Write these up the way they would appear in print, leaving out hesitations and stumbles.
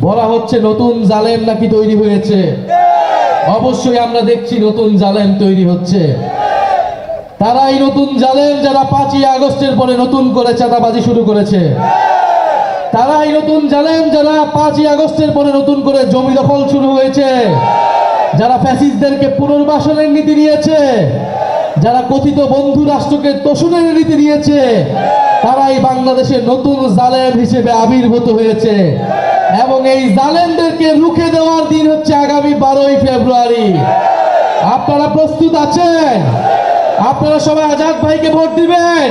বলা হচ্ছে নতুন জালেম নাকি তৈরি হয়েছে। অবশ্যই আমরা দেখছি নতুন জালেম তৈরি হচ্ছে। তারাই নতুন জালেম যারা 5ই আগস্টের পরে নতুন করে চাঁদাবাজি শুরু করেছে। তারাই নতুন জালেম যারা 5ই আগস্টের পরে নতুন করে জমি দখল শুরু হয়েছে, যারা ফ্যাসিস্টদেরকে পুনর্বাসনের নীতি নিয়েছে, যারা কথিত বন্ধু রাষ্ট্রকে তোষণের নীতি নিয়েছে, তারাই বাংলাদেশের নতুন জালেম হিসেবে আবির্ভূত হয়েছে। এবং এই জালেমদেরকে রুখে দেওয়ার দিন হচ্ছে আগামী 12ই ফেব্রুয়ারি। আপনারা প্রস্তুত আছেন? আপনারা সবাই আজাদ ভাইকে ভোট দিবেন,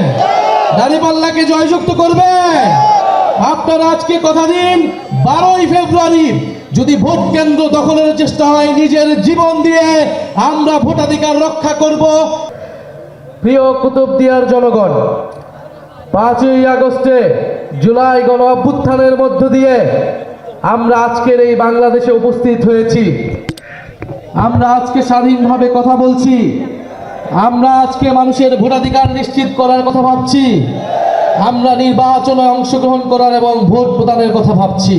দাঁড়িপাল্লাকে জয়যুক্ত করবেন। আপনারা আজকে কথা দিন, 12ই ফেব্রুয়ারি যদি ভোট কেন্দ্র দখলের চেষ্টা হয়, নিজের জীবন দিয়ে আমরা ভোটাধিকার রক্ষা করব। প্রিয় কুতুবদিয়ার জনগণ, 5ই আগস্টে জুলাই গণ অভ্যুত্থানের মধ্য দিয়ে আমরা আজকের এই বাংলাদেশে উপস্থিত হয়েছি। আমরা আজকে স্বাধীনভাবে কথা বলছি। আমরা আজকে মানুষের ভোটাধিকার নিশ্চিত করার কথা ভাবছি। আমরা নির্বাচনে অংশগ্রহণ করার এবং ভোট প্রদানের কথা ভাবছি।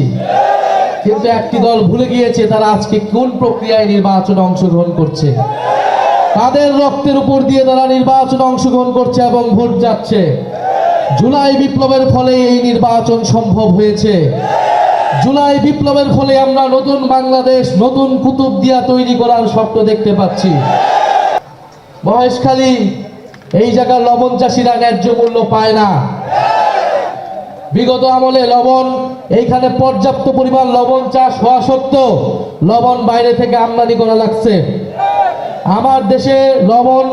কিন্তু একটি দল ভুলে গিয়েছে তারা আজকে কোন প্রক্রিয়ায় নির্বাচনে অংশগ্রহণ করছে, তাদের রক্তের উপর দিয়ে তারা নির্বাচনে অংশগ্রহণ করছে এবং ভোট যাচ্ছে। জুলাই বিপ্লবের ফলে এই নির্বাচন সম্ভব হয়েছে। জুলাই বিপ্লবের ফলে আমরা নতুন বাংলাদেশ, নতুন কুতুবদিয়া তৈরি করার স্বপ্ন দেখতে পাচ্ছি। মহেশখালী এই জায়গার লবণ চাষিরা ন্যায্য মূল্য পায় না। বিগত আমলে লবণ এইখানে পর্যাপ্ত পরিমাণ লবণ চাষ হওয়া সত্ত্বেও লবণ বাইরে থেকে আমদানি করা লাগছে। আমার দেশে লবণ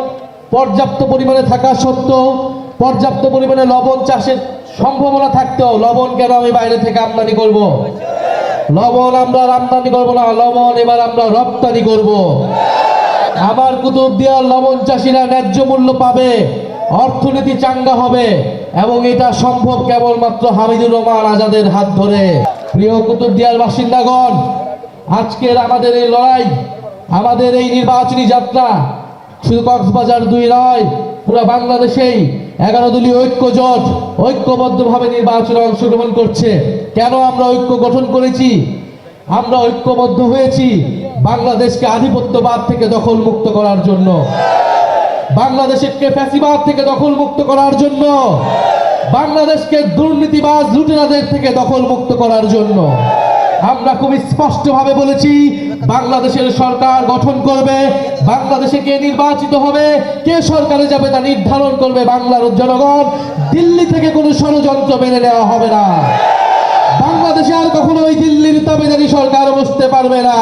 পর্যাপ্ত পরিমাণে থাকা সত্ত্বেও, পর্যাপ্ত পরিমাণে লবণ চাষের সম্ভাবনা থাকতেও লবণ কেন আমি বাইরে থেকে আমদানি করব? লবণ আমরা আমদানি করব না, লবণ এবার আমরা রপ্তানি করব। আমার কুতুবদিয়ার লবণ চাষিরা ন্যায্য মূল্য পাবে, অর্থনীতি চাঙ্গা হবে এবং এটা সম্ভব কেবলমাত্র হামিদুর রহমান আজাদের হাত ধরে। প্রিয় কুতুবদিয়ার বাসিন্দাগণ, আজকের আমাদের এই লড়াই, আমাদের এই নির্বাচনী যাত্রা শুধু কক্সবাজার 2 নয়, পুরো বাংলাদেশেই 11 দলীয় ঐক্য জোট ঐক্যবদ্ধভাবে নির্বাচনে অংশগ্রহণ করছে। কেন আমরা ঐক্য গঠন করেছি? আমরা ঐক্যবদ্ধ হয়েছি বাংলাদেশকে আধিপত্যবাদ থেকে দখল মুক্ত করার জন্য, বাংলাদেশকে ফ্যাসিবাদ থেকে দখল মুক্ত করার জন্য, বাংলাদেশকে দুর্নীতিবাজ লুটেরাদের থেকে দখল মুক্ত করার জন্য। আমরা খুব স্পষ্টভাবে বলেছি, বাংলাদেশের সরকার গঠন করবে, বাংলাদেশে কে নির্বাচিত হবে, কে সরকারে যাবে তা নির্ধারণ করবে বাংলার জনগণ। দিল্লি থেকে কোনো ষড়যন্ত্র মেনে নেওয়া হবে না। বাংলাদেশে আর কখনো ওই দিল্লির তাবেদারি সরকার বসতে পারবে না।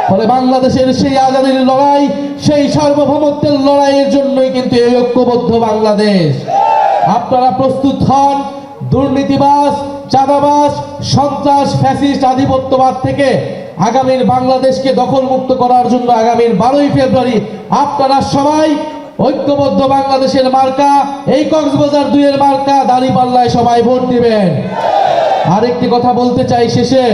ফলে বাংলাদেশের সেই আজাদির লড়াই, সেই সার্বভৌমত্বের লড়াইয়ের জন্যই কিন্তু এই ঐক্যবদ্ধ বাংলাদেশ। আপনারা প্রস্তুত হন দুর্নীতিবাজ, চাঁদাবাজ, সন্ত্রাস, ফ্যাসিস্ট, আধিপত্যবাদ থেকে আগামীর বাংলাদেশকে দখল মুক্ত করার জন্য আগামীর 12ই ফেব্রুয়ারি আপনারা সবাই ঐক্যবদ্ধ বাংলাদেশের মার্কা, এই কক্সবাজার 2 মার্কা দাঁড়িপাল্লায় সবাই ভোট দিবেন। আরেকটি কথা বলতে চাই শেষে,